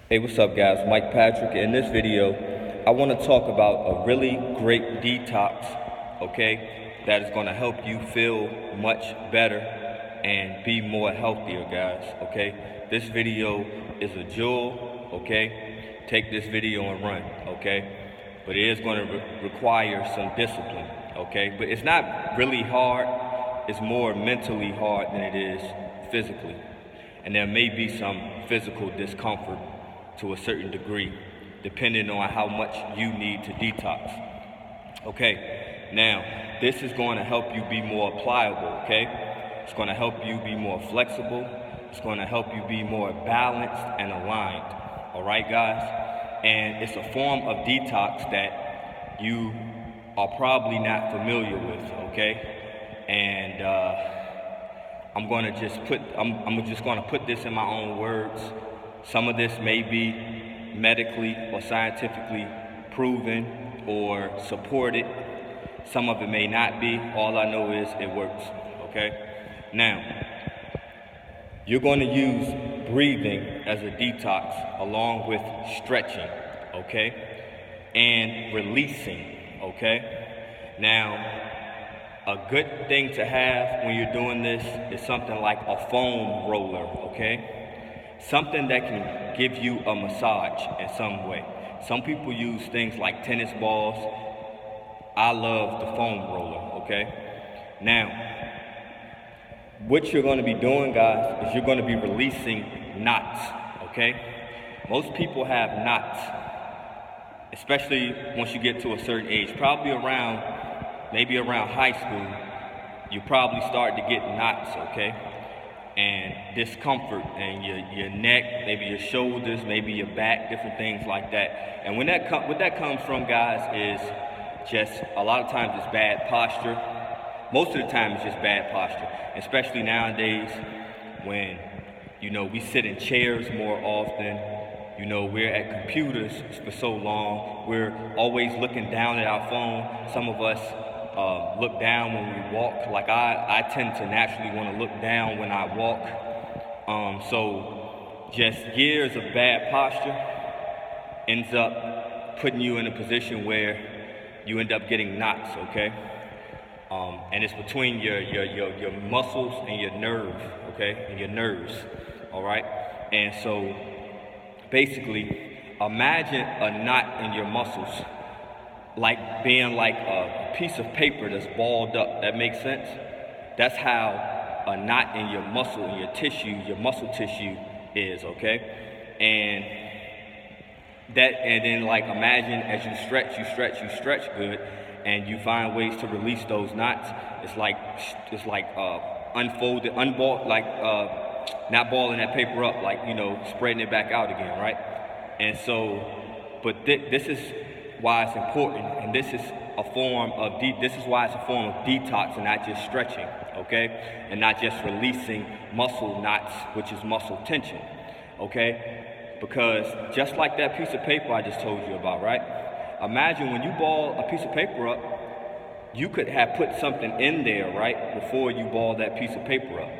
Hey, what's up guys? Mike Patrick. In this video, I want to talk about a really great detox, okay, that is going to help you feel much better and be more healthier, guys, okay? This video is a jewel, okay? Take this video and run, okay? But it is going to require some discipline, okay? But it's not really hard. It's more mentally hard than it is physically. And there may be some physical discomfort to a certain degree, depending on how much you need to detox. Okay, now this is going to help you be more pliable, okay? It's going to help you be more flexible. It's going to help you be more balanced and aligned, all right, guys? And it's a form of detox that you are probably not familiar with, okay? And I'm just going to put this in my own words. Some of this may be medically or scientifically proven or supported. Some of it may not be. All I know is it works, okay? Now, you're going to use breathing as a detox along with stretching, okay? And releasing, okay? Now, a good thing to have when you're doing this is something like a foam roller, okay? Something that can give you a massage in some way. Some people use things like tennis balls. I love the foam roller, okay? Now, what you're going to be doing, guys, is you're going to be releasing knots, okay? Most people have knots, especially once you get to a certain age, maybe around high school, you probably start to get knots, okay? And discomfort in your neck, maybe your shoulders, maybe your back, different things like that. And what that comes from, guys, is just a lot of times it's bad posture. Most of the time it's just bad posture, especially nowadays when, we sit in chairs more often. We're at computers for so long. We're always looking down at our phone. Some of us look down when we walk. Like I tend to naturally want to look down when I walk. So just years of bad posture ends up putting you in a position where you end up getting knots, okay? And it's between your muscles and your nerve, okay? And your nerves, all right? And so basically, imagine a knot in your muscles like being like a piece of paper that's balled up. That makes sense? That's how a knot in your muscle, in your muscle tissue is, okay? And then like imagine as you stretch good, and you find ways to release those knots. It's like not balling that paper up, like, spreading it back out again, right? And so, but this is why it's important, and this is why it's a form of detox and not just stretching, okay? And not just releasing muscle knots, which is muscle tension, okay? Because just like that piece of paper I just told you about, right? Imagine when you ball a piece of paper up, you could have put something in there, right, before you ball that piece of paper up.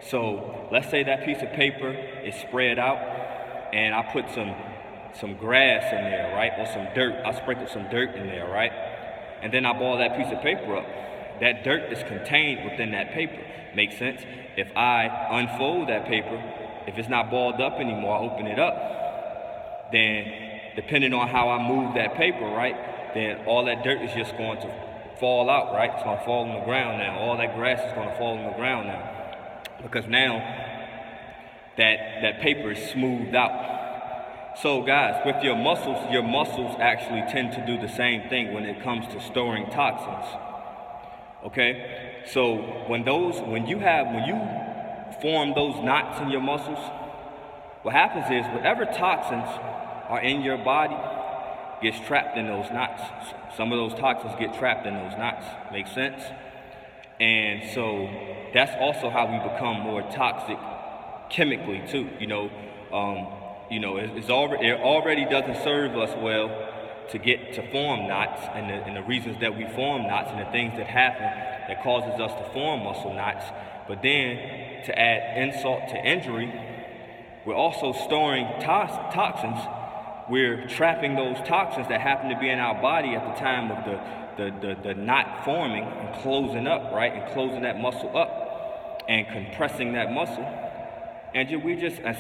So let's say that piece of paper is spread out, and I put some grass in there, right, or some dirt. I sprinkled some dirt in there, right? And then I ball that piece of paper up. That dirt is contained within that paper. Makes sense? If I unfold that paper, if it's not balled up anymore, I open it up, then depending on how I move that paper, right, then all that dirt is just going to fall out, right? It's going to fall on the ground now. All that grass is going to fall on the ground now. Because now that paper is smoothed out. So guys, with your muscles actually tend to do the same thing when it comes to storing toxins. Okay? So when you form those knots in your muscles, what happens is whatever toxins are in your body gets trapped in those knots. Some of those toxins get trapped in those knots. Make sense? And so that's also how we become more toxic chemically too. It already doesn't serve us well to form knots, and the reasons that we form knots and the things that happen that causes us to form muscle knots. But then to add insult to injury, we're also storing toxins. We're trapping those toxins that happen to be in our body at the time of the knot forming and closing up, right? And closing that muscle up and compressing that muscle. And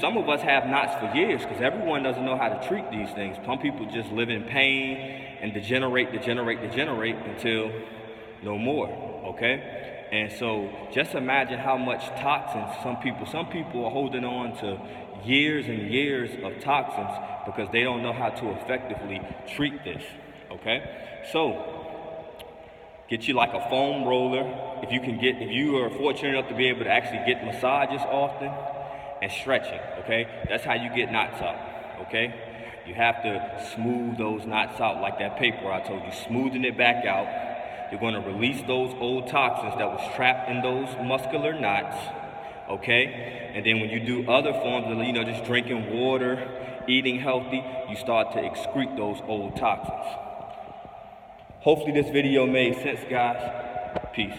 some of us have knots for years because everyone doesn't know how to treat these things. Some people just live in pain and degenerate until no more, okay? And so just imagine how much toxins some people are holding on to years and years of toxins because they don't know how to effectively treat this, okay? So get you like a foam roller. If you are fortunate enough to be able to actually get massages often and stretching, okay? That's how you get knots out, okay? You have to smooth those knots out like that paper I told you, smoothing it back out. You're going to release those old toxins that was trapped in those muscular knots, okay? And then when you do other forms of, just drinking water, eating healthy, you start to excrete those old toxins. Hopefully this video made sense, guys. Peace.